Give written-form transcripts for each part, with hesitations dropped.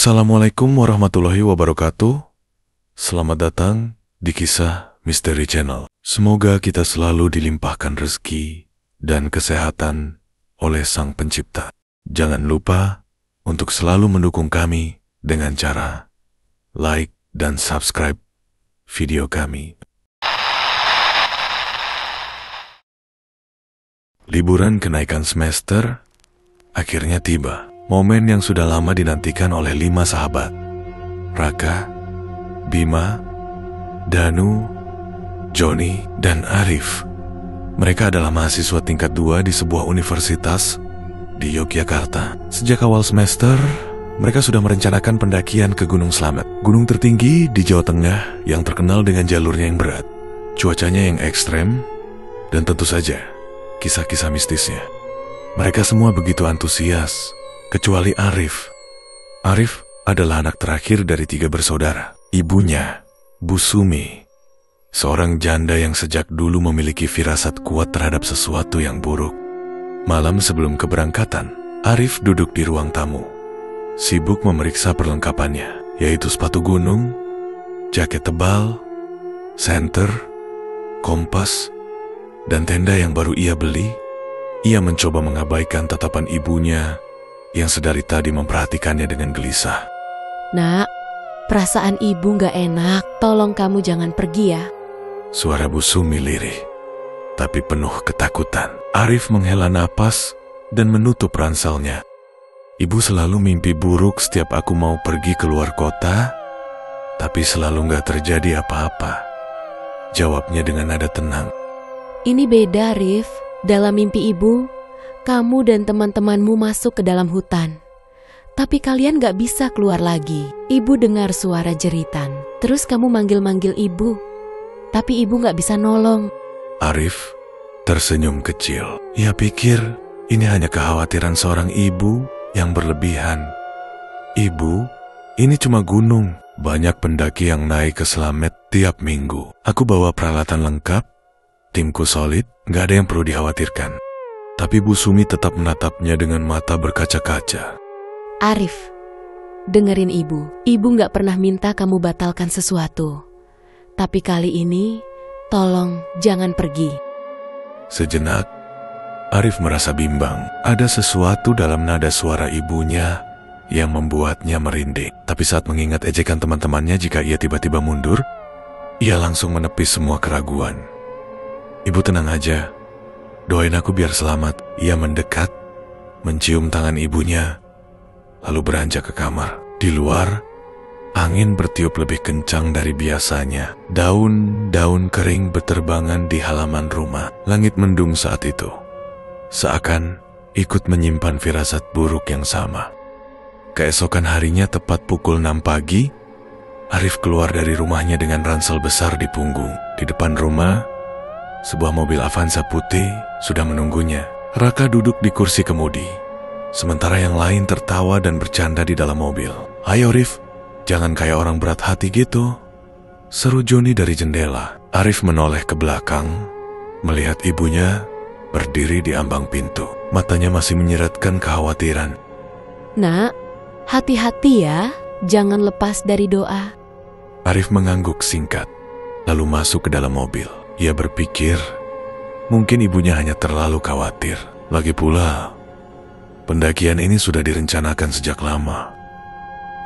Assalamualaikum warahmatullahi wabarakatuh. Selamat datang di Kisah Misteri Channel. Semoga kita selalu dilimpahkan rezeki dan kesehatan oleh Sang Pencipta. Jangan lupa untuk selalu mendukung kami dengan cara like dan subscribe video kami. Liburan kenaikan semester akhirnya tiba. Momen yang sudah lama dinantikan oleh 5 sahabat, Raka, Bima, Danu, Joni, dan Arif. Mereka adalah mahasiswa tingkat 2 di sebuah universitas di Yogyakarta. Sejak awal semester, mereka sudah merencanakan pendakian ke Gunung Slamet, gunung tertinggi di Jawa Tengah yang terkenal dengan jalurnya yang berat, cuacanya yang ekstrem, dan tentu saja kisah-kisah mistisnya. Mereka semua begitu antusias, kecuali Arif. Arif adalah anak terakhir dari 3 bersaudara. Ibunya, Bu Sumi, seorang janda yang sejak dulu memiliki firasat kuat terhadap sesuatu yang buruk. Malam sebelum keberangkatan, Arif duduk di ruang tamu, sibuk memeriksa perlengkapannya, yaitu sepatu gunung, jaket tebal, senter, kompas, dan tenda yang baru ia beli. Ia mencoba mengabaikan tatapan ibunya yang sedari tadi memperhatikannya dengan gelisah. Nak, perasaan ibu gak enak. Tolong kamu jangan pergi ya. Suara Bu Sumi lirih, tapi penuh ketakutan. Arif menghela napas dan menutup ranselnya. Ibu selalu mimpi buruk setiap aku mau pergi keluar kota, tapi selalu gak terjadi apa-apa, jawabnya dengan nada tenang. Ini beda, Rif. Dalam mimpi ibu, kamu dan teman-temanmu masuk ke dalam hutan. Tapi kalian gak bisa keluar lagi. Ibu dengar suara jeritan. Terus kamu manggil-manggil ibu. Tapi ibu gak bisa nolong. Arif tersenyum kecil. Ia pikir ini hanya kekhawatiran seorang ibu yang berlebihan. Ibu, ini cuma gunung. Banyak pendaki yang naik ke Slamet tiap minggu. Aku bawa peralatan lengkap. Timku solid, gak ada yang perlu dikhawatirkan. Tapi Bu Sumi tetap menatapnya dengan mata berkaca-kaca. Arif, dengerin ibu. Ibu gak pernah minta kamu batalkan sesuatu. Tapi kali ini, tolong jangan pergi. Sejenak, Arif merasa bimbang. Ada sesuatu dalam nada suara ibunya yang membuatnya merinding. Tapi saat mengingat ejekan teman-temannya jika ia tiba-tiba mundur, ia langsung menepis semua keraguan. Ibu tenang aja. Doain aku biar selamat. Ia mendekat, mencium tangan ibunya, lalu beranjak ke kamar. Di luar, angin bertiup lebih kencang dari biasanya. Daun-daun kering berterbangan di halaman rumah. Langit mendung saat itu, seakan ikut menyimpan firasat buruk yang sama. Keesokan harinya tepat pukul 6 pagi, Arif keluar dari rumahnya dengan ransel besar di punggung. Di depan rumah, sebuah mobil Avanza putih sudah menunggunya. Raka duduk di kursi kemudi, sementara yang lain tertawa dan bercanda di dalam mobil. "Ayo Rif, jangan kayak orang berat hati gitu," seru Joni dari jendela. Arif menoleh ke belakang, melihat ibunya berdiri di ambang pintu. Matanya masih menyeretkan kekhawatiran. Nak, hati-hati ya, jangan lepas dari doa. Arif mengangguk singkat, lalu masuk ke dalam mobil. Ia berpikir, mungkin ibunya hanya terlalu khawatir. Lagi pula, pendakian ini sudah direncanakan sejak lama.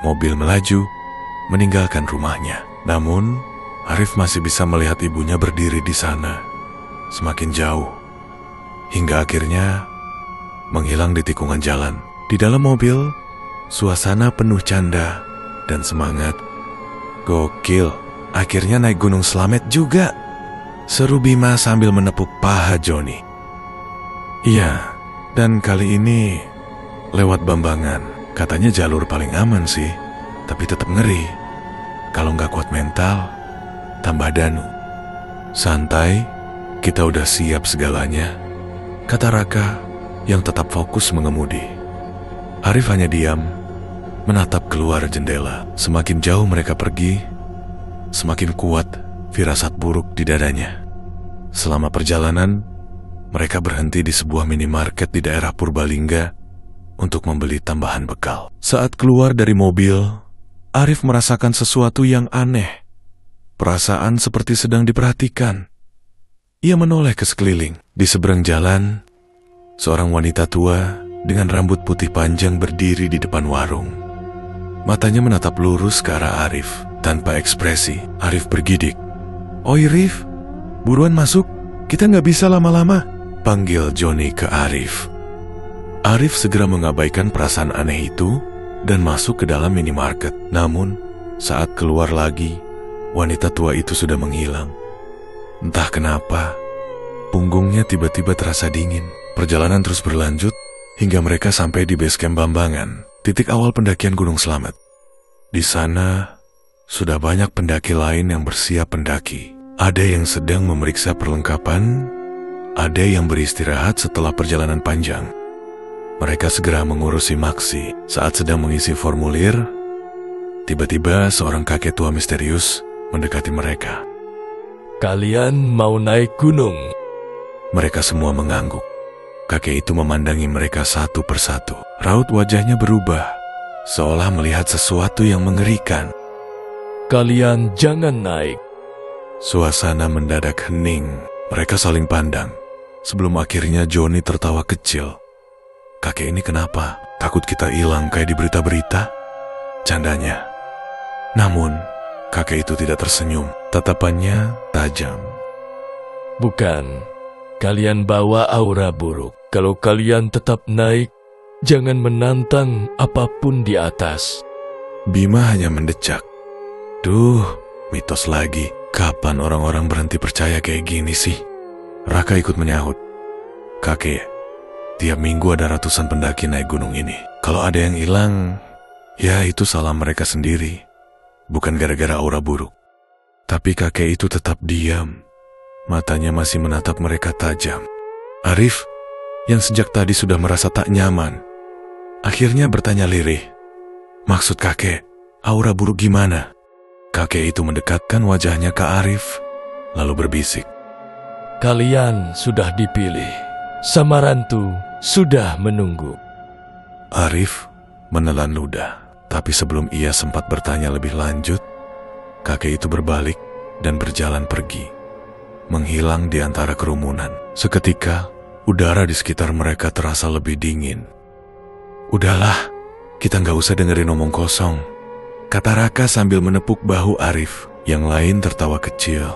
Mobil melaju, meninggalkan rumahnya. Namun, Arif masih bisa melihat ibunya berdiri di sana, semakin jauh, hingga akhirnya menghilang di tikungan jalan. Di dalam mobil, suasana penuh canda dan semangat. "Gokil, akhirnya naik Gunung Slamet juga," seru Bima sambil menepuk paha Joni. "Iya, dan kali ini lewat Bambangan. Katanya jalur paling aman sih, tapi tetap ngeri. Kalau nggak kuat mental, tambah Danu." "Santai, kita udah siap segalanya," kata Raka yang tetap fokus mengemudi. Arif hanya diam, menatap keluar jendela. Semakin jauh mereka pergi, semakin kuat firasat buruk di dadanya. Selama perjalanan, mereka berhenti di sebuah minimarket di daerah Purbalingga untuk membeli tambahan bekal. Saat keluar dari mobil, Arif merasakan sesuatu yang aneh. Perasaan seperti sedang diperhatikan. Ia menoleh ke sekeliling. Di seberang jalan, seorang wanita tua dengan rambut putih panjang berdiri di depan warung. Matanya menatap lurus ke arah Arif. Tanpa ekspresi, Arif bergidik. "Oi Rif, buruan masuk, kita nggak bisa lama-lama," panggil Joni ke Arif. Arif segera mengabaikan perasaan aneh itu dan masuk ke dalam minimarket. Namun, saat keluar lagi, wanita tua itu sudah menghilang. Entah kenapa, punggungnya tiba-tiba terasa dingin. Perjalanan terus berlanjut hingga mereka sampai di base camp Bambangan, titik awal pendakian Gunung Slamet. Di sana, sudah banyak pendaki lain yang bersiap pendaki. Ada yang sedang memeriksa perlengkapan, ada yang beristirahat setelah perjalanan panjang. Mereka segera mengurusi Maksi. Saat sedang mengisi formulir, tiba-tiba seorang kakek tua misterius mendekati mereka. "Kalian mau naik gunung?" Mereka semua mengangguk. Kakek itu memandangi mereka satu persatu. Raut wajahnya berubah, seolah melihat sesuatu yang mengerikan. "Kalian jangan naik." Suasana mendadak hening. Mereka saling pandang, sebelum akhirnya Joni tertawa kecil. "Kakek ini kenapa? Takut kita hilang kayak di berita-berita?" candanya. Namun, kakek itu tidak tersenyum. Tatapannya tajam. "Bukan, kalian bawa aura buruk. Kalau kalian tetap naik, jangan menantang apapun di atas." Bima hanya mendecak. Duh, mitos lagi. Kapan orang-orang berhenti percaya kayak gini sih? Raka ikut menyahut. "Kakek, tiap minggu ada ratusan pendaki naik gunung ini. Kalau ada yang hilang, ya itu salah mereka sendiri. Bukan gara-gara aura buruk." Tapi kakek itu tetap diam. Matanya masih menatap mereka tajam. Arif, yang sejak tadi sudah merasa tak nyaman, akhirnya bertanya lirih, "Maksud kakek, aura buruk gimana?" Kakek itu mendekatkan wajahnya ke Arif, lalu berbisik. "Kalian sudah dipilih. Samarantu sudah menunggu." Arif menelan ludah, tapi sebelum ia sempat bertanya lebih lanjut, kakek itu berbalik dan berjalan pergi, menghilang di antara kerumunan. Seketika, udara di sekitar mereka terasa lebih dingin. "Udahlah, kita nggak usah dengerin omong kosong," kata Raka sambil menepuk bahu Arif. Yang lain tertawa kecil,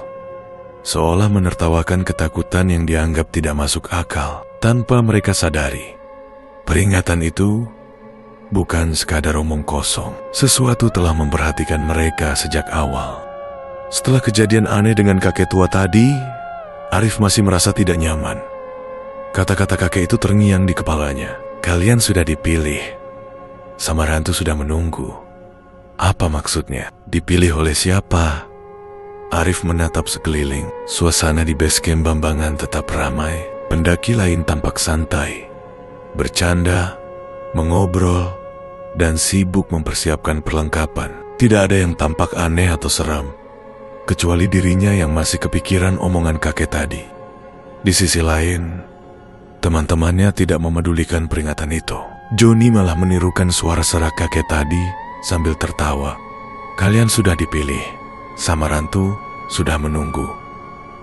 seolah menertawakan ketakutan yang dianggap tidak masuk akal. Tanpa mereka sadari, peringatan itu bukan sekadar omong kosong. Sesuatu telah memperhatikan mereka sejak awal. Setelah kejadian aneh dengan kakek tua tadi, Arif masih merasa tidak nyaman. Kata-kata kakek itu terngiang di kepalanya. "Kalian sudah dipilih. Samarantu sudah menunggu." Apa maksudnya? Dipilih oleh siapa? Arif menatap sekeliling. Suasana di base camp Bambangan tetap ramai. Pendaki lain tampak santai, bercanda, mengobrol, dan sibuk mempersiapkan perlengkapan. Tidak ada yang tampak aneh atau seram, kecuali dirinya yang masih kepikiran omongan kakek tadi. Di sisi lain, teman-temannya tidak memedulikan peringatan itu. Joni malah menirukan suara serak kakek tadi sambil tertawa. "Kalian sudah dipilih. Samarantu sudah menunggu,"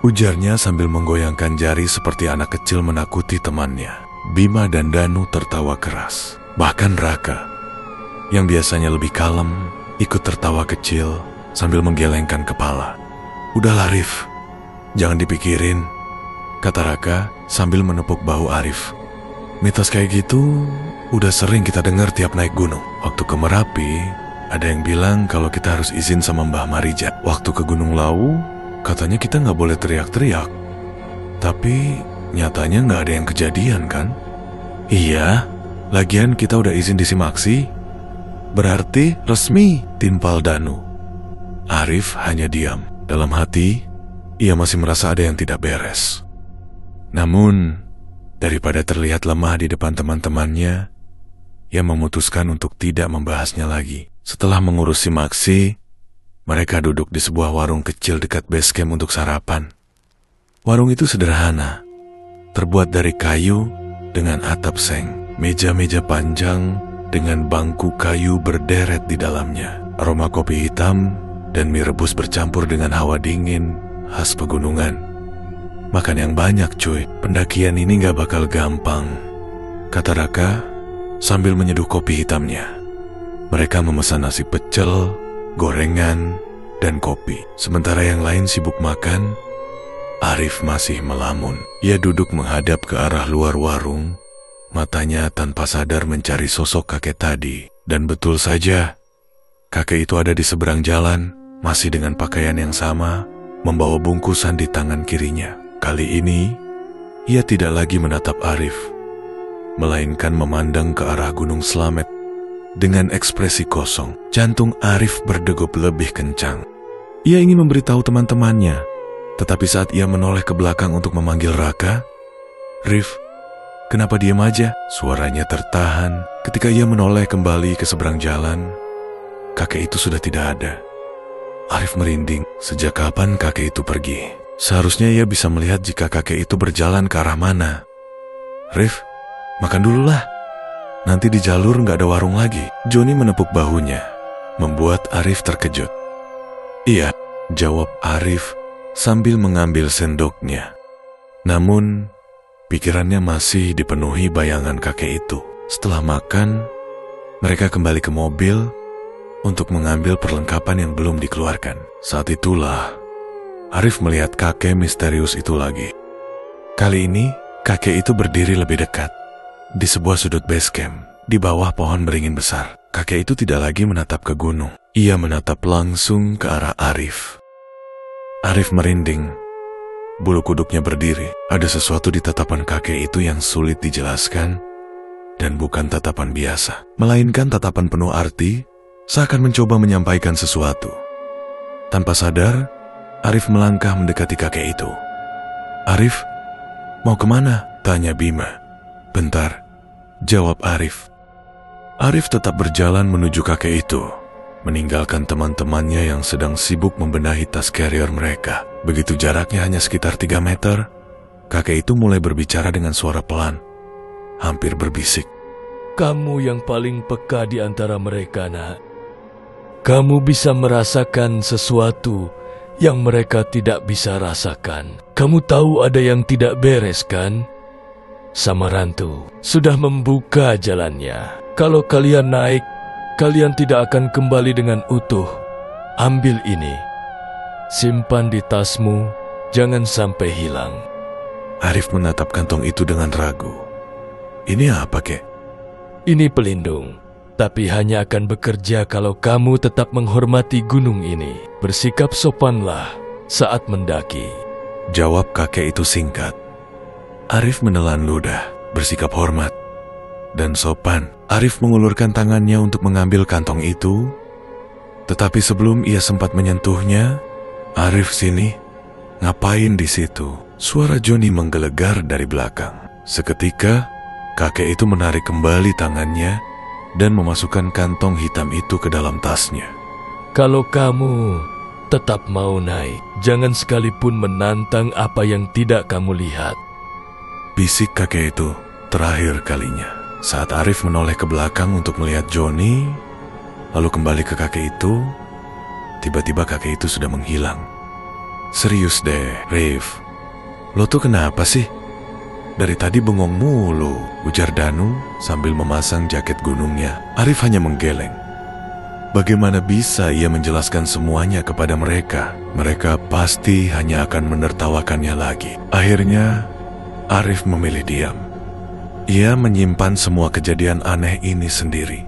ujarnya sambil menggoyangkan jari seperti anak kecil menakuti temannya. Bima dan Danu tertawa keras. Bahkan Raka, yang biasanya lebih kalem, ikut tertawa kecil sambil menggelengkan kepala. "Udahlah Rif, jangan dipikirin," kata Raka sambil menepuk bahu Arif. "Mitos kayak gitu udah sering kita dengar tiap naik gunung. Waktu ke Merapi, ada yang bilang kalau kita harus izin sama Mbah Marija. Waktu ke Gunung Lawu, katanya kita nggak boleh teriak-teriak. Tapi nyatanya nggak ada yang kejadian kan?" "Iya, lagian kita udah izin di Simaksi. Berarti resmi," timpal Danu. Arif hanya diam. Dalam hati, ia masih merasa ada yang tidak beres. Namun, daripada terlihat lemah di depan teman-temannya, ia memutuskan untuk tidak membahasnya lagi. Setelah mengurus Simaksi, mereka duduk di sebuah warung kecil dekat base camp untuk sarapan. Warung itu sederhana, terbuat dari kayu dengan atap seng. meja-meja panjang dengan bangku kayu berderet di dalamnya. Aroma kopi hitam dan mie rebus bercampur dengan hawa dingin khas pegunungan. Makan yang banyak cuy, pendakian ini gak bakal gampang, kata Raka sambil menyeduh kopi hitamnya. Mereka memesan nasi pecel, gorengan, dan kopi. Sementara yang lain sibuk makan, Arif masih melamun. Ia duduk menghadap ke arah luar warung, matanya tanpa sadar mencari sosok kakek tadi. Dan betul saja, kakek itu ada di seberang jalan, masih dengan pakaian yang sama, membawa bungkusan di tangan kirinya. Kali ini, ia tidak lagi menatap Arif, melainkan memandang ke arah Gunung Slamet dengan ekspresi kosong. Jantung Arif berdegup lebih kencang. Ia ingin memberitahu teman-temannya, tetapi saat ia menoleh ke belakang untuk memanggil Raka, "Rif, kenapa diam aja?" Suaranya tertahan ketika ia menoleh kembali ke seberang jalan. Kakek itu sudah tidak ada. Arif merinding. Sejak kapan kakek itu pergi? Seharusnya ia bisa melihat jika kakek itu berjalan ke arah mana. "Rif, makan dulu lah. Nanti di jalur nggak ada warung lagi." Joni menepuk bahunya, membuat Arif terkejut. "Iya," jawab Arif sambil mengambil sendoknya. Namun, pikirannya masih dipenuhi bayangan kakek itu. Setelah makan, mereka kembali ke mobil untuk mengambil perlengkapan yang belum dikeluarkan. Saat itulah, Arif melihat kakek misterius itu lagi. Kali ini, kakek itu berdiri lebih dekat, di sebuah sudut base camp, di bawah pohon beringin besar. Kakek itu tidak lagi menatap ke gunung. Ia menatap langsung ke arah Arif. Arif merinding. Bulu kuduknya berdiri. Ada sesuatu di tatapan kakek itu yang sulit dijelaskan, dan bukan tatapan biasa, melainkan tatapan penuh arti, seakan mencoba menyampaikan sesuatu. Tanpa sadar, Arif melangkah mendekati kakek itu. "Arif, mau kemana?" tanya Bima. "Bentar," jawab Arif. Arif tetap berjalan menuju kakek itu, meninggalkan teman-temannya yang sedang sibuk membenahi tas carrier mereka. Begitu jaraknya hanya sekitar 3 meter, kakek itu mulai berbicara dengan suara pelan, hampir berbisik. "Kamu yang paling peka di antara mereka, nak. Kamu bisa merasakan sesuatu yang mereka tidak bisa rasakan. Kamu tahu ada yang tidak beres, kan? Samarantu sudah membuka jalannya. Kalau kalian naik, kalian tidak akan kembali dengan utuh. Ambil ini. Simpan di tasmu, jangan sampai hilang." Arif menatap kantong itu dengan ragu. "Ini apa, kek?" "Ini pelindung, tapi hanya akan bekerja kalau kamu tetap menghormati gunung ini. Bersikap sopanlah saat mendaki," jawab kakek itu singkat. Arif menelan ludah, bersikap hormat dan sopan. Arif mengulurkan tangannya untuk mengambil kantong itu, tetapi sebelum ia sempat menyentuhnya, "Arif, sini. Ngapain di situ?" Suara Joni menggelegar dari belakang. Seketika, kakek itu menarik kembali tangannya dan memasukkan kantong hitam itu ke dalam tasnya. "Kalau kamu tetap mau naik, jangan sekalipun menantang apa yang tidak kamu lihat," bisik kakek itu terakhir kalinya. Saat Arif menoleh ke belakang untuk melihat Joni, lalu kembali ke kakek itu, tiba-tiba kakek itu sudah menghilang. "Serius deh, Rif. Lo tuh kenapa sih? Dari tadi bengong mulu," ujar Danu sambil memasang jaket gunungnya. Arif hanya menggeleng. Bagaimana bisa ia menjelaskan semuanya kepada mereka? Mereka pasti hanya akan menertawakannya lagi. Akhirnya, Arif memilih diam. Ia menyimpan semua kejadian aneh ini sendiri.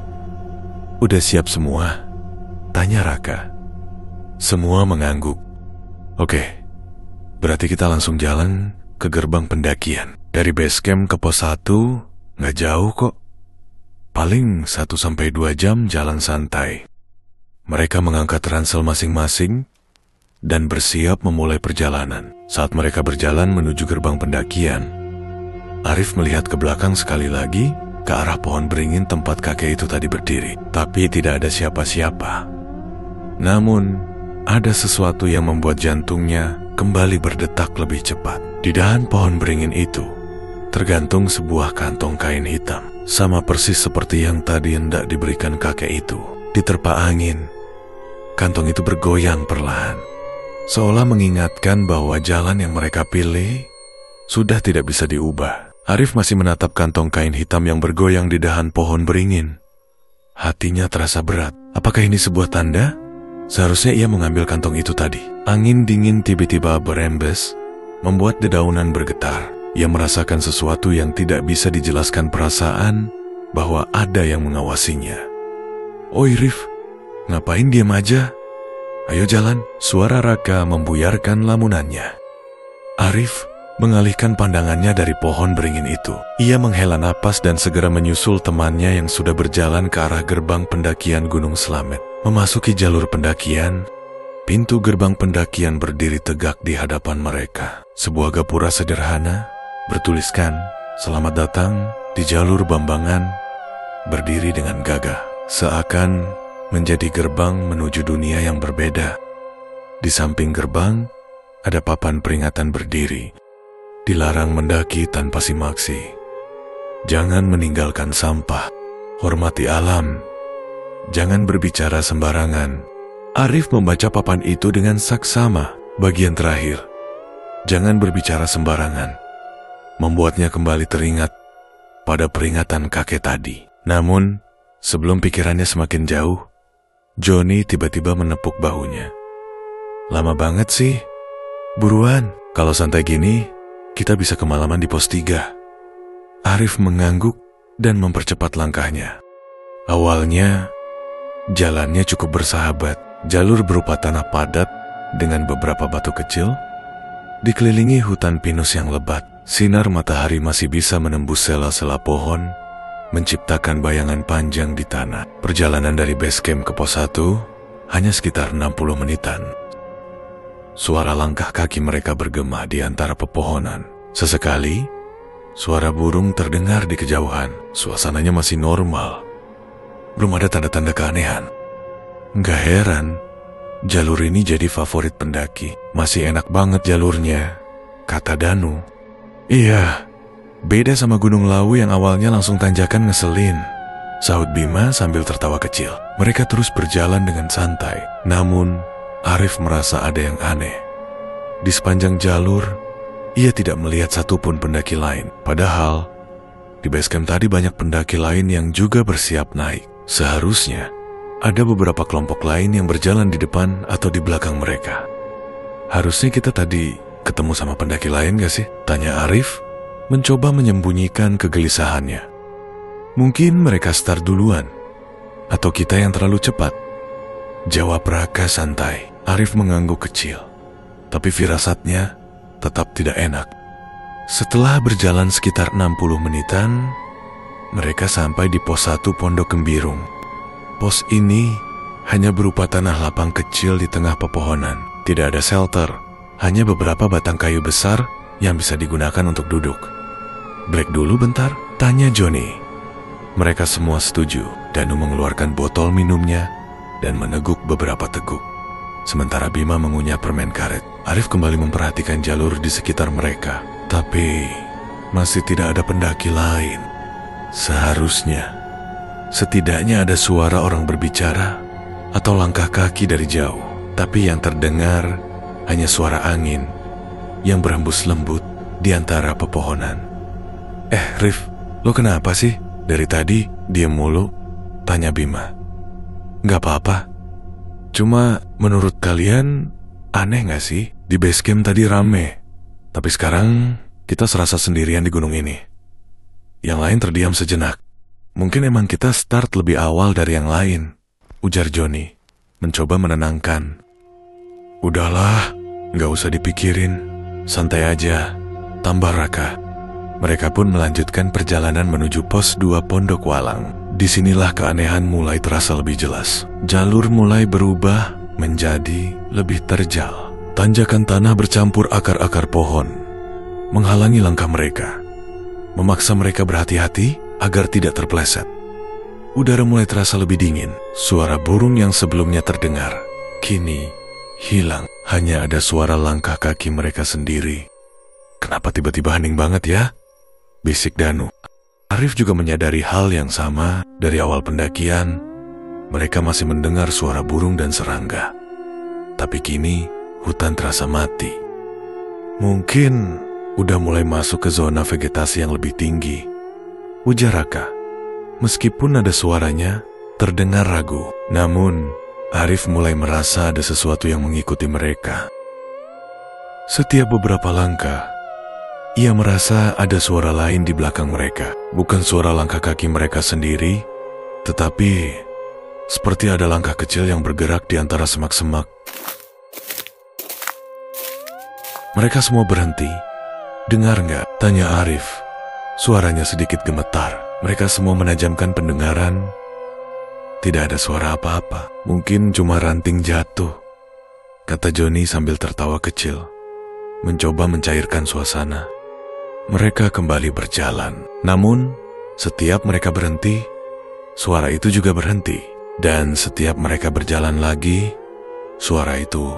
"Udah siap semua?" tanya Raka. Semua mengangguk. "Oke, berarti kita langsung jalan ke gerbang pendakian. Dari base camp ke pos 1 nggak jauh kok. Paling 1-2 jam jalan santai." Mereka mengangkat ransel masing-masing dan bersiap memulai perjalanan. Saat mereka berjalan menuju gerbang pendakian, Arif melihat ke belakang sekali lagi, ke arah pohon beringin tempat kakek itu tadi berdiri. Tapi tidak ada siapa-siapa. Namun, ada sesuatu yang membuat jantungnya kembali berdetak lebih cepat. Di dahan pohon beringin itu, tergantung sebuah kantong kain hitam. Sama persis seperti yang tadi hendak diberikan kakek itu. Diterpa angin, kantong itu bergoyang perlahan, seolah mengingatkan bahwa jalan yang mereka pilih sudah tidak bisa diubah. Arif masih menatap kantong kain hitam yang bergoyang di dahan pohon beringin. Hatinya terasa berat. Apakah ini sebuah tanda? Seharusnya ia mengambil kantong itu tadi. Angin dingin tiba-tiba berembes, membuat dedaunan bergetar. Ia merasakan sesuatu yang tidak bisa dijelaskan, perasaan bahwa ada yang mengawasinya. "Oi Rif, ngapain diam aja? Ayo jalan." Suara Raka membuyarkan lamunannya. Arif mengalihkan pandangannya dari pohon beringin itu. Ia menghela napas dan segera menyusul temannya yang sudah berjalan ke arah gerbang pendakian Gunung Slamet. Memasuki jalur pendakian, pintu gerbang pendakian berdiri tegak di hadapan mereka. Sebuah gapura sederhana bertuliskan "Selamat datang di jalur Bambangan," berdiri dengan gagah, seakan menjadi gerbang menuju dunia yang berbeda. Di samping gerbang ada papan peringatan berdiri. Dilarang mendaki tanpa simaksi. Jangan meninggalkan sampah. Hormati alam. Jangan berbicara sembarangan. Arif membaca papan itu dengan saksama. Bagian terakhir, jangan berbicara sembarangan, membuatnya kembali teringat pada peringatan kakek tadi. Namun, sebelum pikirannya semakin jauh, Joni tiba-tiba menepuk bahunya. "Lama banget sih. Buruan, kalau santai gini, kita bisa kemalaman di pos 3. Arif mengangguk dan mempercepat langkahnya. Awalnya, jalannya cukup bersahabat. Jalur berupa tanah padat dengan beberapa batu kecil, dikelilingi hutan pinus yang lebat. Sinar matahari masih bisa menembus sela-sela pohon, menciptakan bayangan panjang di tanah. Perjalanan dari base camp ke pos 1 hanya sekitar 60 menitan. Suara langkah kaki mereka bergema di antara pepohonan. Sesekali, suara burung terdengar di kejauhan. Suasananya masih normal. Belum ada tanda-tanda keanehan. Nggak heran, jalur ini jadi favorit pendaki. Masih enak banget jalurnya, kata Danu. "Iya, beda sama Gunung Lawu yang awalnya langsung tanjakan ngeselin," sahut Bima sambil tertawa kecil. Mereka terus berjalan dengan santai. Namun, Arif merasa ada yang aneh. Di sepanjang jalur, ia tidak melihat satupun pendaki lain. Padahal, di basecamp tadi banyak pendaki lain yang juga bersiap naik. Seharusnya, ada beberapa kelompok lain yang berjalan di depan atau di belakang mereka. "Harusnya kita tadi ketemu sama pendaki lain gak sih?" tanya Arif, mencoba menyembunyikan kegelisahannya. "Mungkin mereka start duluan, atau kita yang terlalu cepat," jawab Raka santai. Arif mengangguk kecil, tapi firasatnya tetap tidak enak. Setelah berjalan sekitar 60 menitan, mereka sampai di pos 1 Pondok Gembirung. Pos ini hanya berupa tanah lapang kecil di tengah pepohonan. Tidak ada shelter, hanya beberapa batang kayu besar yang bisa digunakan untuk duduk. "Break dulu bentar?" tanya Joni. Mereka semua setuju. Danu mengeluarkan botol minumnya dan meneguk beberapa teguk. Sementara Bima mengunyah permen karet. Arif kembali memperhatikan jalur di sekitar mereka. Tapi masih tidak ada pendaki lain. Seharusnya, setidaknya ada suara orang berbicara atau langkah kaki dari jauh. Tapi yang terdengar hanya suara angin yang berhembus lembut di antara pepohonan. Rif, lo kenapa sih? Dari tadi diam mulu, tanya Bima. "Gak apa-apa. Cuma menurut kalian aneh gak sih? Di base camp tadi rame, tapi sekarang kita serasa sendirian di gunung ini. Yang lain terdiam sejenak. Mungkin emang kita start lebih awal dari yang lain," ujar Joni, mencoba menenangkan. "Udahlah, gak usah dipikirin. Santai aja," tambah Raka. Mereka pun melanjutkan perjalanan menuju pos 2 Pondok Walang. Disinilah keanehan mulai terasa lebih jelas. Jalur mulai berubah menjadi lebih terjal. Tanjakan tanah bercampur akar-akar pohon menghalangi langkah mereka, memaksa mereka berhati-hati agar tidak terpeleset. Udara mulai terasa lebih dingin. Suara burung yang sebelumnya terdengar kini hilang. Hanya ada suara langkah kaki mereka sendiri. "Kenapa tiba-tiba hening banget ya?" bisik Danu. Arif juga menyadari hal yang sama. Dari awal pendakian, mereka masih mendengar suara burung dan serangga. Tapi kini, hutan terasa mati. Mungkin udah mulai masuk ke zona vegetasi yang lebih tinggi, ujar Raka. Meskipun ada suaranya, terdengar ragu. Namun, Arif mulai merasa ada sesuatu yang mengikuti mereka. Setiap beberapa langkah, ia merasa ada suara lain di belakang mereka. Bukan suara langkah kaki mereka sendiri, tetapi seperti ada langkah kecil yang bergerak di antara semak-semak. Mereka semua berhenti. Dengar nggak? Tanya Arif. Suaranya sedikit gemetar. Mereka semua menajamkan pendengaran. Tidak ada suara apa-apa. Mungkin cuma ranting jatuh, kata Joni sambil tertawa kecil, mencoba mencairkan suasana. Mereka kembali berjalan. Namun, setiap mereka berhenti, suara itu juga berhenti. Dan setiap mereka berjalan lagi, suara itu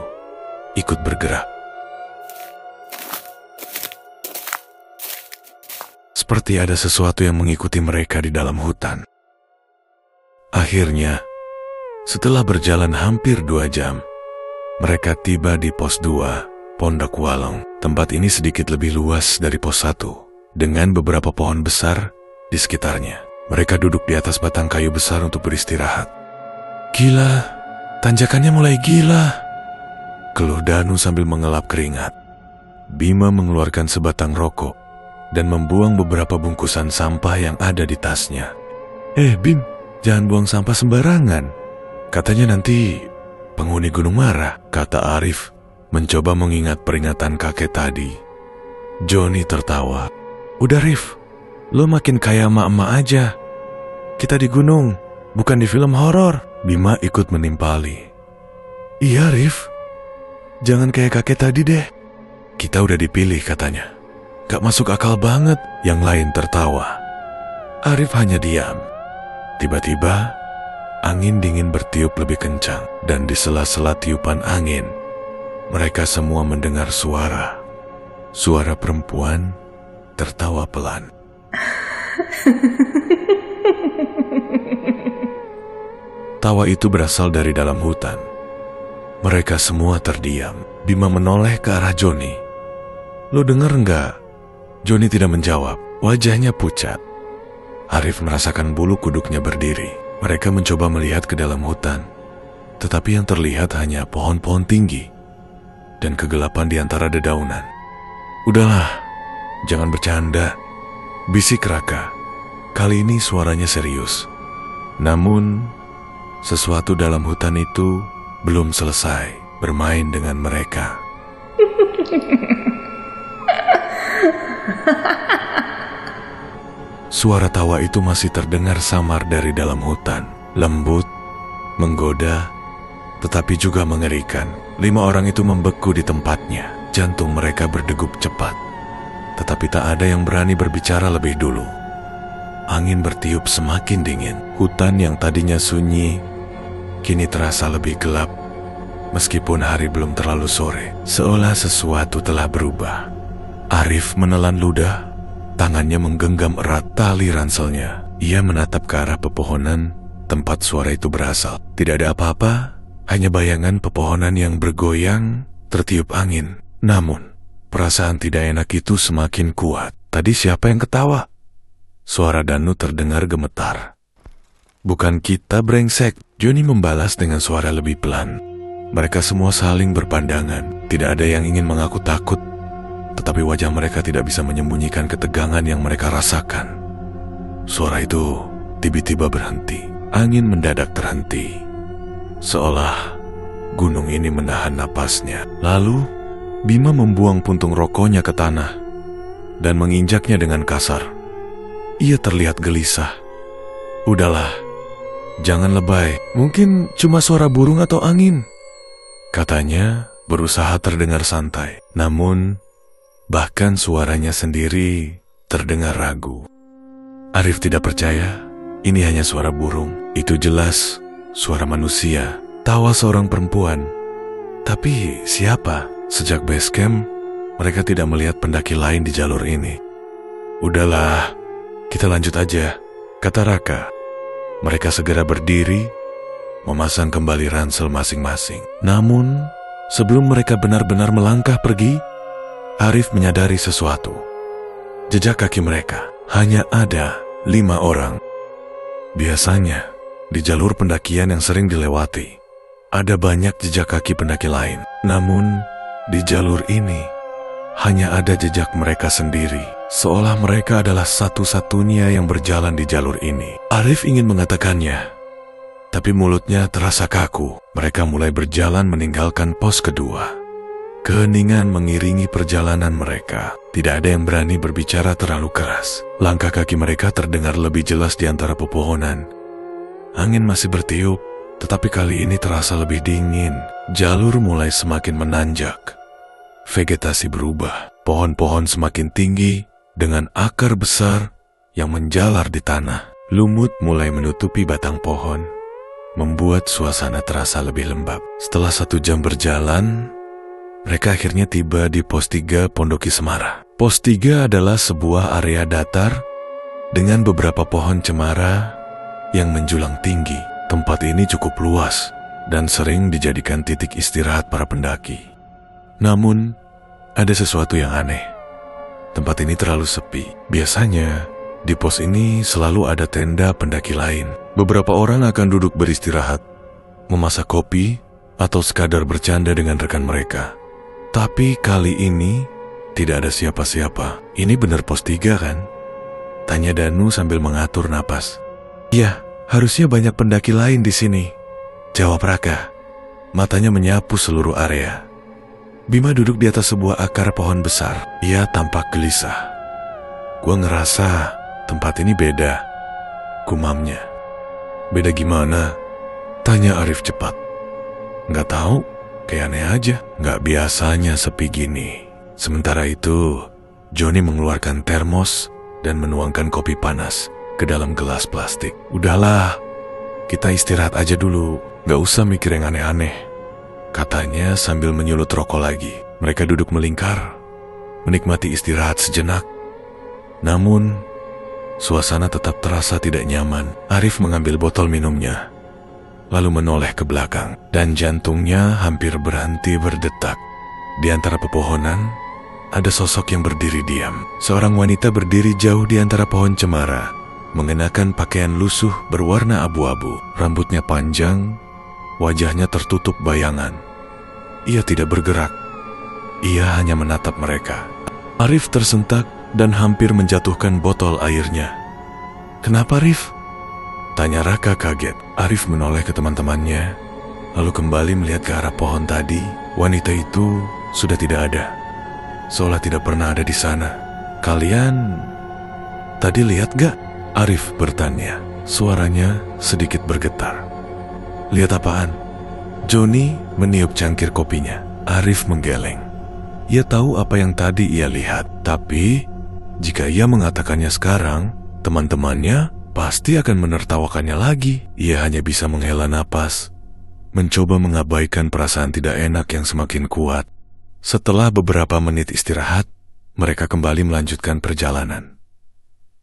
ikut bergerak. Seperti ada sesuatu yang mengikuti mereka di dalam hutan. Akhirnya, setelah berjalan hampir 2 jam, mereka tiba di pos 2, Pondok Walong. Tempat ini sedikit lebih luas dari pos 1, dengan beberapa pohon besar di sekitarnya. Mereka duduk di atas batang kayu besar untuk beristirahat. Gila, tanjakannya mulai gila, keluh Danu sambil mengelap keringat. Bima mengeluarkan sebatang rokok dan membuang beberapa bungkusan sampah yang ada di tasnya. Bim, jangan buang sampah sembarangan. Katanya nanti penghuni gunung marah, kata Arif, mencoba mengingat peringatan kakek tadi. Joni tertawa. Udah Rif, lo makin kayak emak-emak aja. Kita di gunung, bukan di film horor. Bima ikut menimpali. Iya Rif, jangan kayak kakek tadi deh. Kita udah dipilih katanya. Gak masuk akal banget. Yang lain tertawa. Arif hanya diam. Tiba-tiba, angin dingin bertiup lebih kencang. Dan di sela-sela tiupan angin, mereka semua mendengar suara. Suara perempuan tertawa pelan. Tawa itu berasal dari dalam hutan. Mereka semua terdiam. Bima menoleh ke arah Joni. Lo denger nggak? Joni tidak menjawab. Wajahnya pucat. Arif merasakan bulu kuduknya berdiri. Mereka mencoba melihat ke dalam hutan. Tetapi yang terlihat hanya pohon-pohon tinggi dan kegelapan di antara dedaunan. Udahlah, jangan bercanda, bisik Raka. Kali ini suaranya serius. Namun, sesuatu dalam hutan itu belum selesai bermain dengan mereka. Suara tawa itu masih terdengar samar dari dalam hutan. Lembut, menggoda, tetapi juga mengerikan. 5 orang itu membeku di tempatnya. Jantung mereka berdegup cepat. Tetapi tak ada yang berani berbicara lebih dulu. Angin bertiup semakin dingin. Hutan yang tadinya sunyi kini terasa lebih gelap. Meskipun hari belum terlalu sore, seolah sesuatu telah berubah. Arif menelan ludah. Tangannya menggenggam erat tali ranselnya. Ia menatap ke arah pepohonan tempat suara itu berasal. Tidak ada apa-apa, hanya bayangan pepohonan yang bergoyang tertiup angin. Namun, perasaan tidak enak itu semakin kuat. Tadi siapa yang ketawa? Suara Danu terdengar gemetar. Bukan kita brengsek, Joni membalas dengan suara lebih pelan. Mereka semua saling berpandangan. Tidak ada yang ingin mengaku takut, tetapi wajah mereka tidak bisa menyembunyikan ketegangan yang mereka rasakan. Suara itu tiba-tiba berhenti. Angin mendadak terhenti. Seolah gunung ini menahan napasnya. Lalu, Bima membuang puntung rokoknya ke tanah dan menginjaknya dengan kasar. Ia terlihat gelisah. Udahlah, jangan lebay. Mungkin cuma suara burung atau angin, katanya berusaha terdengar santai. Namun, bahkan suaranya sendiri terdengar ragu. Arif tidak percaya, ini hanya suara burung. Itu jelas suara manusia, tawa seorang perempuan. Tapi siapa? Sejak base camp, mereka tidak melihat pendaki lain di jalur ini. Udahlah, kita lanjut aja, kata Raka. Mereka segera berdiri, memasang kembali ransel masing-masing. Namun, sebelum mereka benar-benar melangkah pergi, Arif menyadari sesuatu. Jejak kaki mereka hanya ada 5 orang. Biasanya, di jalur pendakian yang sering dilewati, ada banyak jejak kaki pendaki lain. Namun, di jalur ini, hanya ada jejak mereka sendiri. Seolah mereka adalah satu-satunya yang berjalan di jalur ini. Arif ingin mengatakannya, tapi mulutnya terasa kaku. Mereka mulai berjalan meninggalkan pos kedua. Keheningan mengiringi perjalanan mereka. Tidak ada yang berani berbicara terlalu keras. Langkah kaki mereka terdengar lebih jelas di antara pepohonan. Angin masih bertiup, tetapi kali ini terasa lebih dingin. Jalur mulai semakin menanjak. Vegetasi berubah. Pohon-pohon semakin tinggi dengan akar besar yang menjalar di tanah. Lumut mulai menutupi batang pohon, membuat suasana terasa lebih lembab. Setelah 1 jam berjalan, mereka akhirnya tiba di pos 3 Pondoki Semara. Pos 3 adalah sebuah area datar dengan beberapa pohon cemara yang menjulang tinggi. Tempat ini cukup luas dan sering dijadikan titik istirahat para pendaki. Namun, ada sesuatu yang aneh. Tempat ini terlalu sepi. Biasanya, di pos ini selalu ada tenda pendaki lain. Beberapa orang akan duduk beristirahat, memasak kopi, atau sekadar bercanda dengan rekan mereka. Tapi kali ini tidak ada siapa-siapa. Ini benar pos 3 kan? Tanya Danu sambil mengatur napas. Iya, harusnya banyak pendaki lain di sini, jawab Raka. Matanya menyapu seluruh area. Bima duduk di atas sebuah akar pohon besar. Ia tampak gelisah. Gua ngerasa tempat ini beda, gumamnya. Beda gimana? Tanya Arif cepat. Nggak tahu. Kayak aneh aja, gak biasanya sepi gini. Sementara itu, Joni mengeluarkan termos dan menuangkan kopi panas ke dalam gelas plastik. Udahlah, kita istirahat aja dulu, gak usah mikir yang aneh-aneh, katanya sambil menyulut rokok lagi. Mereka duduk melingkar, menikmati istirahat sejenak. Namun, suasana tetap terasa tidak nyaman. Arif mengambil botol minumnya, lalu menoleh ke belakang, dan jantungnya hampir berhenti berdetak. Di antara pepohonan, ada sosok yang berdiri diam. Seorang wanita berdiri jauh di antara pohon cemara, mengenakan pakaian lusuh berwarna abu-abu. Rambutnya panjang, wajahnya tertutup bayangan. Ia tidak bergerak. Ia hanya menatap mereka. Arif tersentak dan hampir menjatuhkan botol airnya. Kenapa, Arif? Tanya Raka kaget. Arif menoleh ke teman-temannya, lalu kembali melihat ke arah pohon tadi. Wanita itu sudah tidak ada, seolah tidak pernah ada di sana. Kalian tadi lihat gak? Arif bertanya. Suaranya sedikit bergetar. Lihat apaan? Joni meniup cangkir kopinya. Arif menggeleng. Ia tahu apa yang tadi ia lihat, tapi jika ia mengatakannya sekarang, teman-temannya pasti akan menertawakannya lagi. Ia hanya bisa menghela napas, mencoba mengabaikan perasaan tidak enak yang semakin kuat. Setelah beberapa menit istirahat, mereka kembali melanjutkan perjalanan.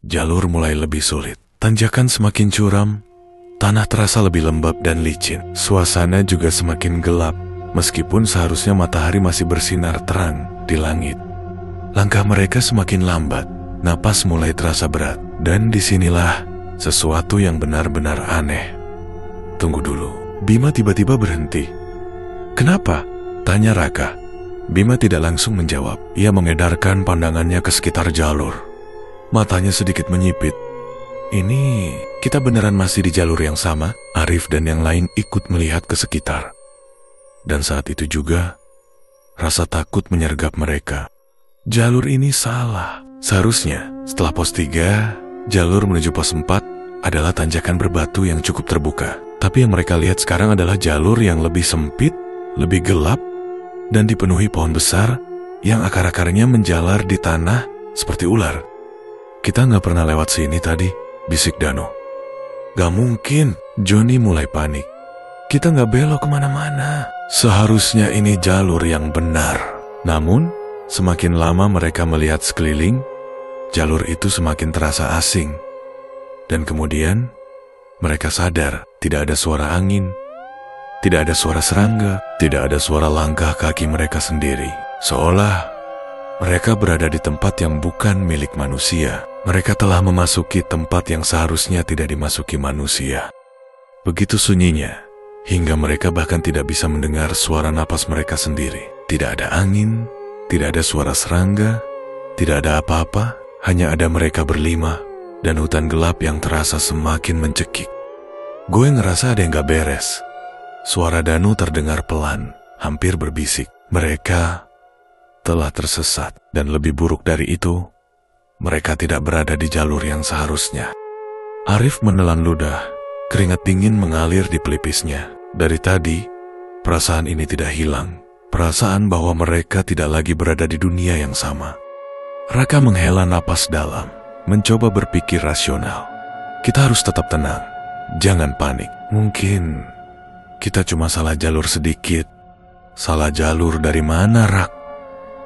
Jalur mulai lebih sulit. Tanjakan semakin curam, tanah terasa lebih lembab dan licin. Suasana juga semakin gelap, meskipun seharusnya matahari masih bersinar terang di langit. Langkah mereka semakin lambat, napas mulai terasa berat, dan disinilah sesuatu yang benar-benar aneh. Tunggu dulu. Bima tiba-tiba berhenti. Kenapa? Tanya Raka. Bima tidak langsung menjawab. Ia mengedarkan pandangannya ke sekitar jalur. Matanya sedikit menyipit. Ini, kita beneran masih di jalur yang sama? Arif dan yang lain ikut melihat ke sekitar. Dan saat itu juga, rasa takut menyergap mereka. Jalur ini salah. Seharusnya, setelah pos 3, jalur menuju pos 4 adalah tanjakan berbatu yang cukup terbuka. Tapi yang mereka lihat sekarang adalah jalur yang lebih sempit, lebih gelap, dan dipenuhi pohon besar yang akar-akarnya menjalar di tanah seperti ular. Kita nggak pernah lewat sini tadi, bisik Danu. Gak mungkin, Joni mulai panik. Kita nggak belok kemana-mana. Seharusnya ini jalur yang benar. Namun, semakin lama mereka melihat sekeliling, jalur itu semakin terasa asing. Dan kemudian, mereka sadar tidak ada suara angin, tidak ada suara serangga, tidak ada suara langkah kaki mereka sendiri. Seolah mereka berada di tempat yang bukan milik manusia. Mereka telah memasuki tempat yang seharusnya tidak dimasuki manusia. Begitu sunyinya, hingga mereka bahkan tidak bisa mendengar suara napas mereka sendiri. Tidak ada angin, tidak ada suara serangga, tidak ada apa-apa, hanya ada mereka berlima dan hutan gelap yang terasa semakin mencekik. Gue ngerasa ada yang gak beres. Suara Danu terdengar pelan, hampir berbisik. Mereka telah tersesat, dan lebih buruk dari itu, mereka tidak berada di jalur yang seharusnya. Arif menelan ludah, keringat dingin mengalir di pelipisnya. Dari tadi, perasaan ini tidak hilang. Perasaan bahwa mereka tidak lagi berada di dunia yang sama. Raka menghela napas dalam, mencoba berpikir rasional. Kita harus tetap tenang, jangan panik. Mungkin kita cuma salah jalur sedikit. Salah jalur dari mana, Rak?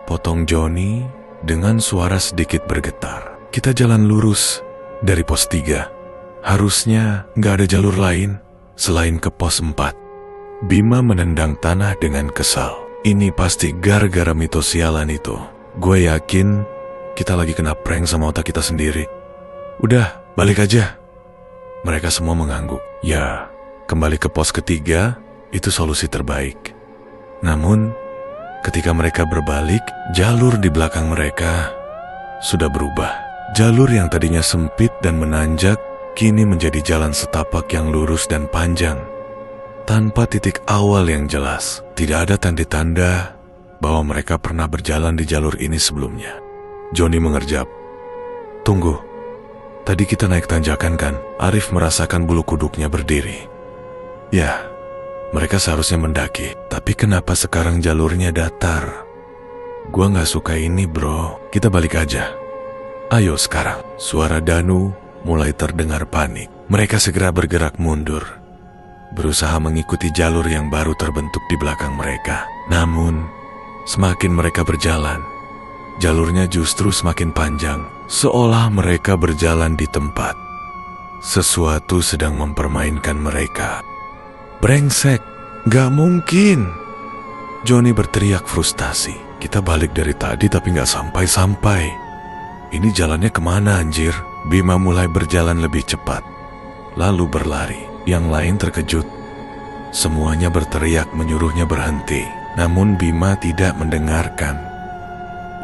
Potong Joni dengan suara sedikit bergetar. Kita jalan lurus dari pos 3. Harusnya nggak ada jalur lain selain ke pos 4. Bima menendang tanah dengan kesal. Ini pasti gara-gara mitos sialan itu. Gue yakin kita lagi kena prank sama otak kita sendiri. Udah, balik aja. Mereka semua mengangguk. Ya, kembali ke pos ketiga itu solusi terbaik. Namun, ketika mereka berbalik, jalur di belakang mereka sudah berubah. Jalur yang tadinya sempit dan menanjak, kini menjadi jalan setapak yang lurus dan panjang. Tanpa titik awal yang jelas, tidak ada tanda-tanda bahwa mereka pernah berjalan di jalur ini sebelumnya. Joni mengerjap. Tunggu, tadi kita naik tanjakan kan? Arif merasakan bulu kuduknya berdiri. Ya, mereka seharusnya mendaki, tapi kenapa sekarang jalurnya datar? Gua gak suka ini, bro. Kita balik aja. Ayo sekarang. Suara Danu mulai terdengar panik. Mereka segera bergerak mundur, berusaha mengikuti jalur yang baru terbentuk di belakang mereka. Namun, semakin mereka berjalan, jalurnya justru semakin panjang, seolah mereka berjalan di tempat sesuatu sedang mempermainkan mereka. Brengsek, gak mungkin. Joni berteriak frustasi. Kita balik dari tadi tapi gak sampai-sampai. Ini jalannya kemana anjir? Bima mulai berjalan lebih cepat, lalu berlari. Yang lain terkejut. Semuanya berteriak menyuruhnya berhenti. Namun Bima tidak mendengarkan.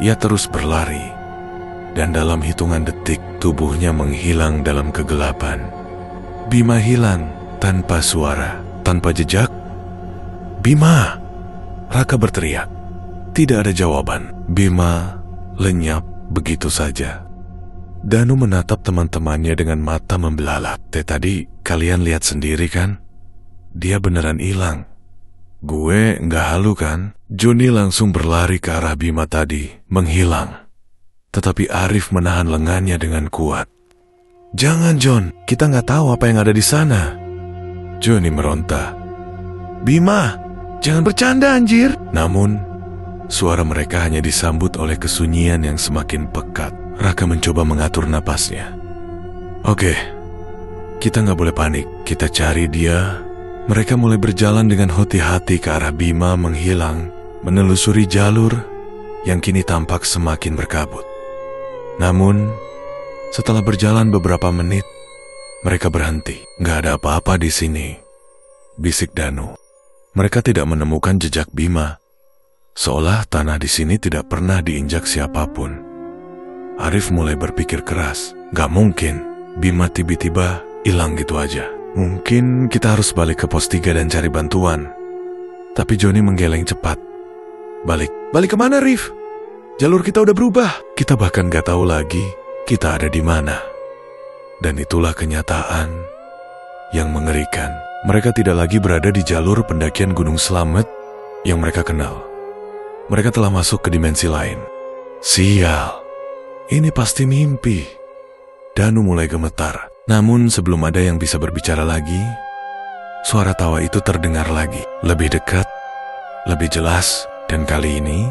Ia terus berlari. Dan dalam hitungan detik, tubuhnya menghilang dalam kegelapan. Bima hilang tanpa suara. Tanpa jejak. Bima! Raka berteriak. Tidak ada jawaban. Bima lenyap begitu saja. Danu menatap teman-temannya dengan mata membelalak. Tadi kalian lihat sendiri kan? Dia beneran hilang. Gue nggak halu kan? Joni langsung berlari ke arah Bima tadi, menghilang. Tetapi Arif menahan lengannya dengan kuat. Jangan John, kita nggak tahu apa yang ada di sana. Joni meronta. Bima, jangan bercanda anjir. Namun, suara mereka hanya disambut oleh kesunyian yang semakin pekat. Raka mencoba mengatur napasnya. Oke, kita nggak boleh panik. Kita cari dia. Mereka mulai berjalan dengan hati-hati ke arah Bima menghilang, menelusuri jalur yang kini tampak semakin berkabut. Namun, setelah berjalan beberapa menit, mereka berhenti. Nggak ada apa-apa di sini, bisik Danu. Mereka tidak menemukan jejak Bima, seolah tanah di sini tidak pernah diinjak siapapun. Arif mulai berpikir keras. Nggak mungkin Bima tiba-tiba hilang gitu aja. Mungkin kita harus balik ke pos 3 dan cari bantuan. Tapi Joni menggeleng cepat. Balik kemana, Rif? Jalur kita udah berubah. Kita bahkan gak tahu lagi kita ada di mana. Dan itulah kenyataan yang mengerikan. Mereka tidak lagi berada di jalur pendakian Gunung Slamet yang mereka kenal. Mereka telah masuk ke dimensi lain. Sial, ini pasti mimpi. Danu mulai gemetar. Namun sebelum ada yang bisa berbicara lagi, suara tawa itu terdengar lagi. Lebih dekat, lebih jelas, dan kali ini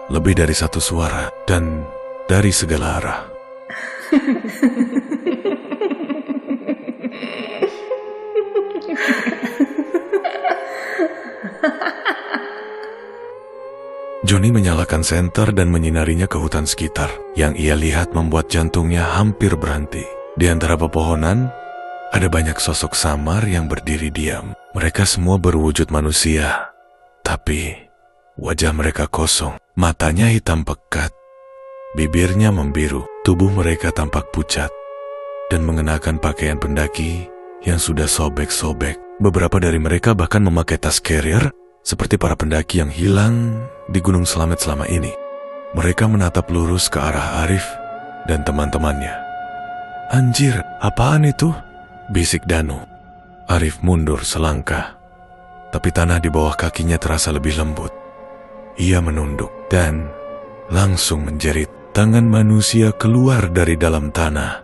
lebih dari satu suara dan dari segala arah. Johnny menyalakan senter dan menyinarinya ke hutan sekitar. Yang ia lihat membuat jantungnya hampir berhenti. Di antara pepohonan, ada banyak sosok samar yang berdiri diam. Mereka semua berwujud manusia, tapi wajah mereka kosong. Matanya hitam pekat, bibirnya membiru, tubuh mereka tampak pucat, dan mengenakan pakaian pendaki yang sudah sobek-sobek. Beberapa dari mereka bahkan memakai tas carrier, seperti para pendaki yang hilang di Gunung Slamet selama ini. Mereka menatap lurus ke arah Arif dan teman-temannya. "Anjir, apaan itu?" bisik Danu. Arif mundur selangkah, tapi tanah di bawah kakinya terasa lebih lembut. Ia menunduk dan langsung menjerit. Tangan manusia keluar dari dalam tanah,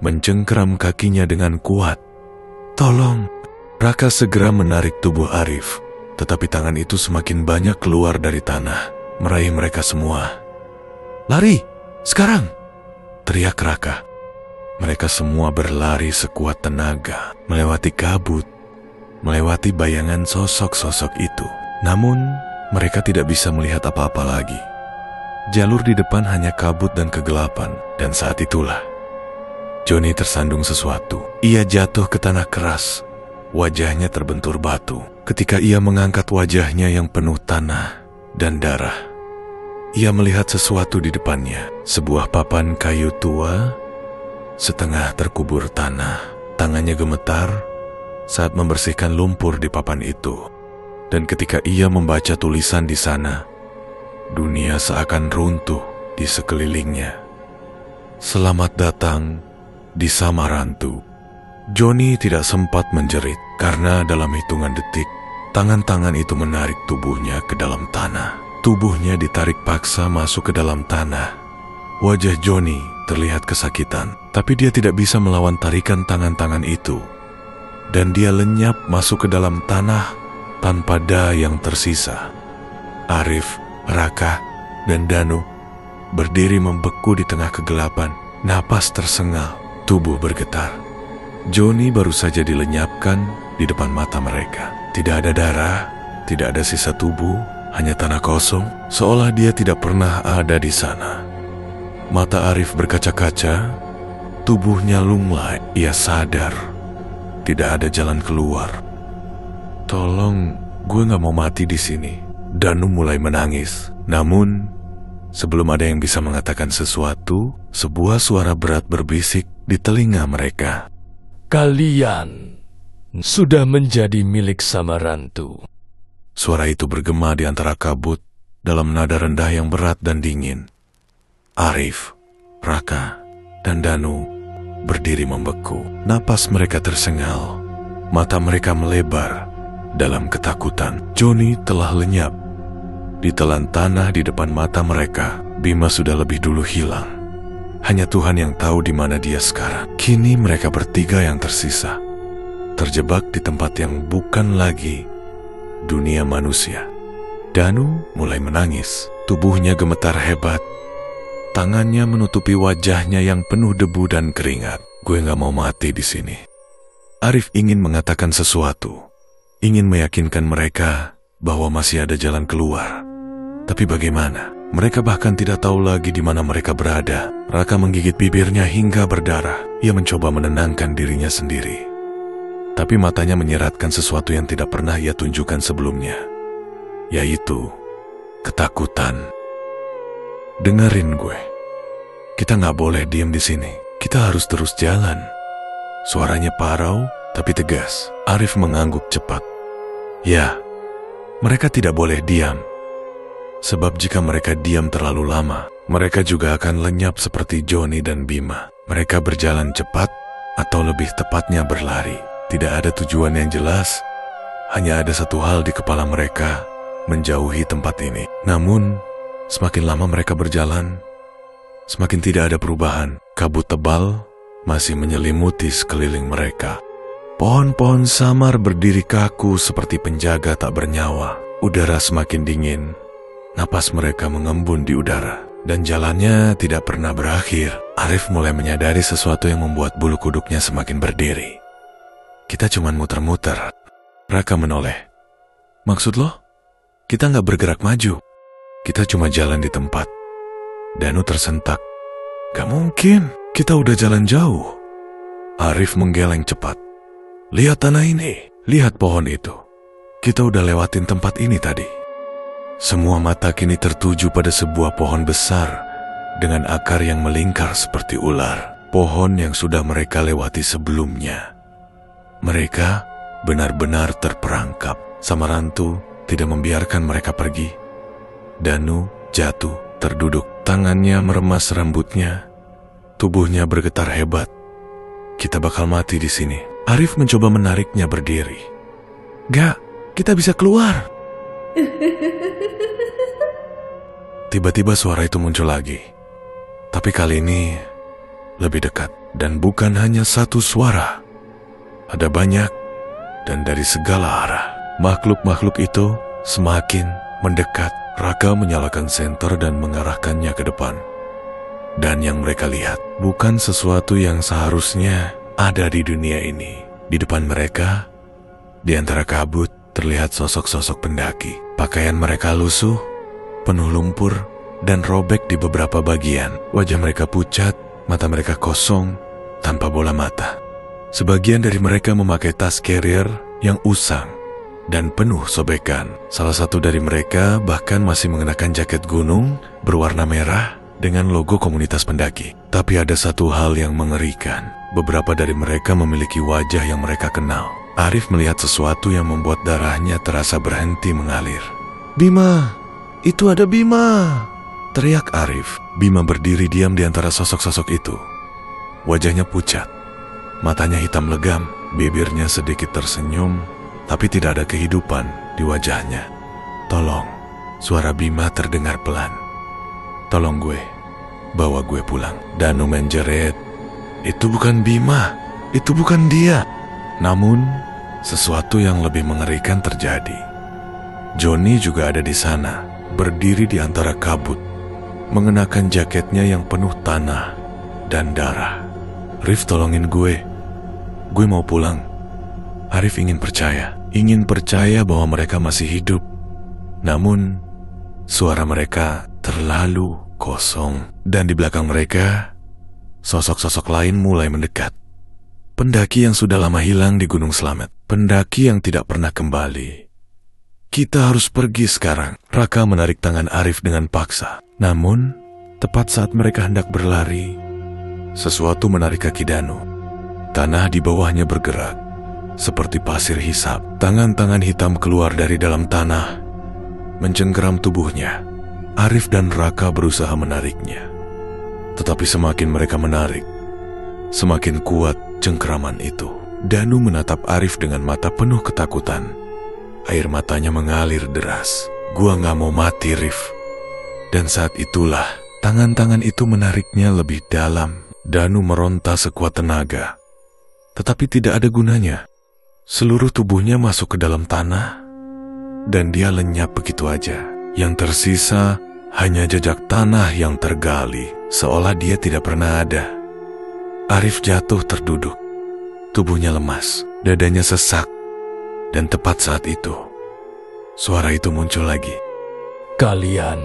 mencengkeram kakinya dengan kuat. "Tolong!" Raka segera menarik tubuh Arif, tetapi tangan itu semakin banyak keluar dari tanah, meraih mereka semua. "Lari! Sekarang!" teriak Raka. Mereka semua berlari sekuat tenaga, melewati kabut, melewati bayangan sosok-sosok itu. Namun, mereka tidak bisa melihat apa-apa lagi. Jalur di depan hanya kabut dan kegelapan, dan saat itulah Johnny tersandung sesuatu. Ia jatuh ke tanah keras, wajahnya terbentur batu. Ketika ia mengangkat wajahnya yang penuh tanah dan darah, ia melihat sesuatu di depannya. Sebuah papan kayu tua, setengah terkubur tanah. Tangannya gemetar saat membersihkan lumpur di papan itu. Dan ketika ia membaca tulisan di sana, dunia seakan runtuh di sekelilingnya. "Selamat datang di Samarantu." Johnny tidak sempat menjerit karena dalam hitungan detik, tangan-tangan itu menarik tubuhnya ke dalam tanah. Tubuhnya ditarik paksa masuk ke dalam tanah. Wajah Johnny terlihat kesakitan, tapi dia tidak bisa melawan tarikan tangan-tangan itu. Dan dia lenyap masuk ke dalam tanah tanpa daya yang tersisa. Arif, Raka, dan Danu berdiri membeku di tengah kegelapan. Napas tersengal, tubuh bergetar. Johnny baru saja dilenyapkan di depan mata mereka. Tidak ada darah, tidak ada sisa tubuh, hanya tanah kosong, seolah dia tidak pernah ada di sana. Mata Arif berkaca-kaca, tubuhnya lunglai. Ia sadar tidak ada jalan keluar. "Tolong, gue gak mau mati di sini." Danu mulai menangis. Namun, sebelum ada yang bisa mengatakan sesuatu, sebuah suara berat berbisik di telinga mereka. "Kalian sudah menjadi milik Samarantu." Suara itu bergema di antara kabut dalam nada rendah yang berat dan dingin. Arif, Raka, dan Danu berdiri membeku. Napas mereka tersengal, mata mereka melebar dalam ketakutan. Johnny telah lenyap. Ditelan tanah di depan mata mereka. Bima sudah lebih dulu hilang. Hanya Tuhan yang tahu di mana dia sekarang. Kini mereka bertiga yang tersisa, terjebak di tempat yang bukan lagi dunia manusia. Danu mulai menangis. Tubuhnya gemetar hebat. Tangannya menutupi wajahnya yang penuh debu dan keringat. "Gue gak mau mati di sini." Arif ingin mengatakan sesuatu, ingin meyakinkan mereka bahwa masih ada jalan keluar. Tapi bagaimana? Mereka bahkan tidak tahu lagi di mana mereka berada. Raka menggigit bibirnya hingga berdarah. Ia mencoba menenangkan dirinya sendiri. Tapi matanya menyeratkan sesuatu yang tidak pernah ia tunjukkan sebelumnya, yaitu ketakutan. "Dengerin gue. Kita gak boleh diam di sini. Kita harus terus jalan." Suaranya parau tapi tegas. Arif mengangguk cepat. Ya, mereka tidak boleh diam. Sebab jika mereka diam terlalu lama, mereka juga akan lenyap seperti Johnny dan Bima. Mereka berjalan cepat, atau lebih tepatnya berlari. Tidak ada tujuan yang jelas, hanya ada satu hal di kepala mereka, menjauhi tempat ini. Namun, semakin lama mereka berjalan, semakin tidak ada perubahan. Kabut tebal masih menyelimuti sekeliling mereka. Pohon-pohon samar berdiri kaku seperti penjaga tak bernyawa. Udara semakin dingin. Napas mereka mengembun di udara. dan jalannya tidak pernah berakhir. Arif mulai menyadari sesuatu yang membuat bulu kuduknya semakin berdiri. Kita cuman muter-muter. Raka menoleh. Maksud lo? Kita nggak bergerak maju. Kita cuma jalan di tempat. Danu tersentak. Gak mungkin, kita udah jalan jauh. Arif menggeleng cepat. Lihat tanah ini, lihat pohon itu. Kita udah lewatin tempat ini tadi. Semua mata kini tertuju pada sebuah pohon besar dengan akar yang melingkar seperti ular. Pohon yang sudah mereka lewati sebelumnya. Mereka benar-benar terperangkap. Samarantu tidak membiarkan mereka pergi. Danu jatuh, terduduk. Tangannya meremas rambutnya. Tubuhnya bergetar hebat. Kita bakal mati di sini. Arif mencoba menariknya berdiri. Gak, kita bisa keluar. Tiba-tiba suara itu muncul lagi. Tapi kali ini lebih dekat. Dan bukan hanya satu suara. Ada banyak dan dari segala arah. Makhluk-makhluk itu semakin mendekat. Raka menyalakan senter dan mengarahkannya ke depan. Dan yang mereka lihat bukan sesuatu yang seharusnya ada di dunia ini. Di depan mereka, di antara kabut, terlihat sosok-sosok pendaki. Pakaian mereka lusuh, penuh lumpur, dan robek di beberapa bagian. Wajah mereka pucat, mata mereka kosong, tanpa bola mata. Sebagian dari mereka memakai tas carrier yang usang dan penuh sobekan. Salah satu dari mereka bahkan masih mengenakan jaket gunung berwarna merah dengan logo komunitas pendaki. Tapi ada satu hal yang mengerikan. Beberapa dari mereka memiliki wajah yang mereka kenal. Arif melihat sesuatu yang membuat darahnya terasa berhenti mengalir. Bima! Itu ada Bima! Teriak Arif. Bima berdiri diam di antara sosok-sosok itu. Wajahnya pucat. Matanya hitam legam. Bibirnya sedikit tersenyum. Tapi tidak ada kehidupan di wajahnya. Tolong. Suara Bima terdengar pelan. Tolong gue. Bawa gue pulang. Danu menjerit. Itu bukan Bima. Itu bukan dia. Namun, sesuatu yang lebih mengerikan terjadi. Joni juga ada di sana, berdiri di antara kabut, mengenakan jaketnya yang penuh tanah dan darah. Rif, tolongin gue. Gue mau pulang. Arif ingin percaya bahwa mereka masih hidup. Namun, suara mereka terlalu kosong. Dan di belakang mereka, sosok-sosok lain mulai mendekat. Pendaki yang sudah lama hilang di Gunung Slamet. Pendaki yang tidak pernah kembali. Kita harus pergi sekarang. Raka menarik tangan Arif dengan paksa. Namun, tepat saat mereka hendak berlari, sesuatu menarik kaki Danu. Tanah di bawahnya bergerak, seperti pasir hisap. Tangan-tangan hitam keluar dari dalam tanah, mencengkeram tubuhnya. Arif dan Raka berusaha menariknya. Tetapi semakin mereka menarik, semakin kuat cengkeraman itu. Danu menatap Arif dengan mata penuh ketakutan. Air matanya mengalir deras. Gua gak mau mati, Rif. Dan saat itulah, tangan-tangan itu menariknya lebih dalam. Danu meronta sekuat tenaga. Tetapi tidak ada gunanya. Seluruh tubuhnya masuk ke dalam tanah, dan dia lenyap begitu aja. Yang tersisa hanya jejak tanah yang tergali, seolah dia tidak pernah ada. Arif jatuh terduduk. Tubuhnya lemas, dadanya sesak. Dan tepat saat itu, suara itu muncul lagi. Kalian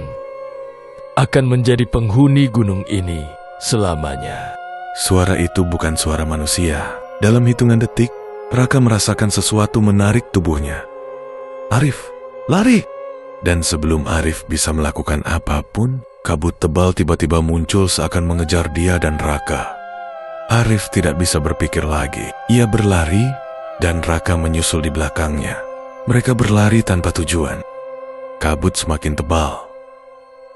akan menjadi penghuni gunung ini selamanya. Suara itu bukan suara manusia. Dalam hitungan detik, Raka merasakan sesuatu menarik tubuhnya. Arif, lari! Dan sebelum Arif bisa melakukan apapun, kabut tebal tiba-tiba muncul seakan mengejar dia dan Raka. Arif tidak bisa berpikir lagi. Ia berlari dan Raka menyusul di belakangnya. Mereka berlari tanpa tujuan. Kabut semakin tebal.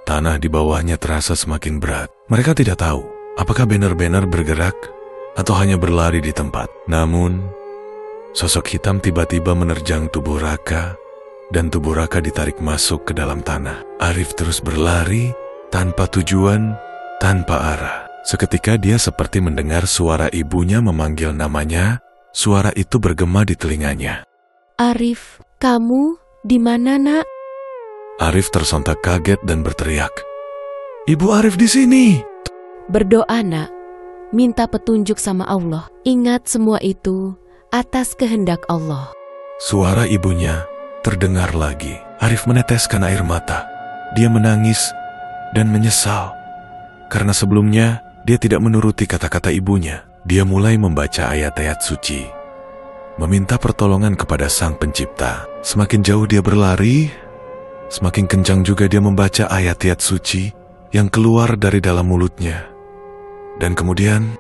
Tanah di bawahnya terasa semakin berat. Mereka tidak tahu apakah benar-benar bergerak atau hanya berlari di tempat. Namun, sosok hitam tiba-tiba menerjang tubuh Raka dan tubuh Raka ditarik masuk ke dalam tanah. Arif terus berlari tanpa tujuan, tanpa arah. Seketika dia seperti mendengar suara ibunya memanggil namanya. Suara itu bergema di telinganya. Arif, kamu di mana, Nak? Arif tersontak kaget dan berteriak. Ibu Arif di sini. Berdoa nak, minta petunjuk sama Allah. Ingat semua itu atas kehendak Allah. Suara ibunya terdengar lagi. Arif meneteskan air mata. Dia menangis dan menyesal. Karena sebelumnya dia tidak menuruti kata-kata ibunya. Dia mulai membaca ayat-ayat suci, meminta pertolongan kepada Sang Pencipta. Semakin jauh dia berlari, semakin kencang juga dia membaca ayat-ayat suci yang keluar dari dalam mulutnya. Dan kemudian,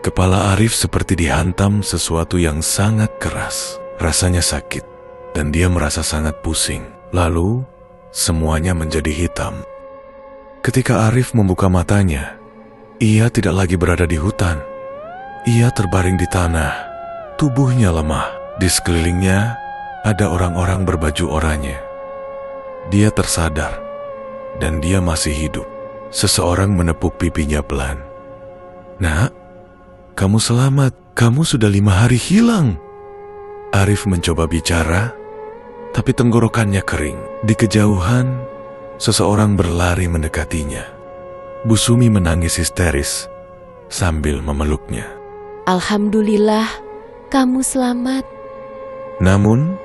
kepala Arif seperti dihantam sesuatu yang sangat keras. Rasanya sakit, dan dia merasa sangat pusing. Lalu, semuanya menjadi hitam. Ketika Arif membuka matanya, ia tidak lagi berada di hutan. Ia terbaring di tanah, tubuhnya lemah. Di sekelilingnya, ada orang-orang berbaju oranye. Dia tersadar, dan dia masih hidup. Seseorang menepuk pipinya pelan. "Nak, kamu selamat. Kamu sudah 5 hari hilang." Arif mencoba bicara, tapi tenggorokannya kering. Di kejauhan, seseorang berlari mendekatinya. Bu Sumi menangis histeris sambil memeluknya. Alhamdulillah, kamu selamat. Namun,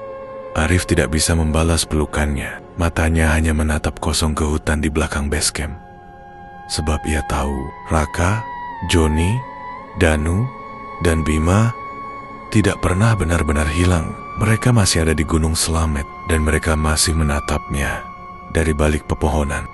Arif tidak bisa membalas pelukannya. Matanya hanya menatap kosong ke hutan di belakang base camp. Sebab ia tahu Raka, Joni, Danu, dan Bima tidak pernah benar-benar hilang. Mereka masih ada di Gunung Slamet dan mereka masih menatapnya dari balik pepohonan.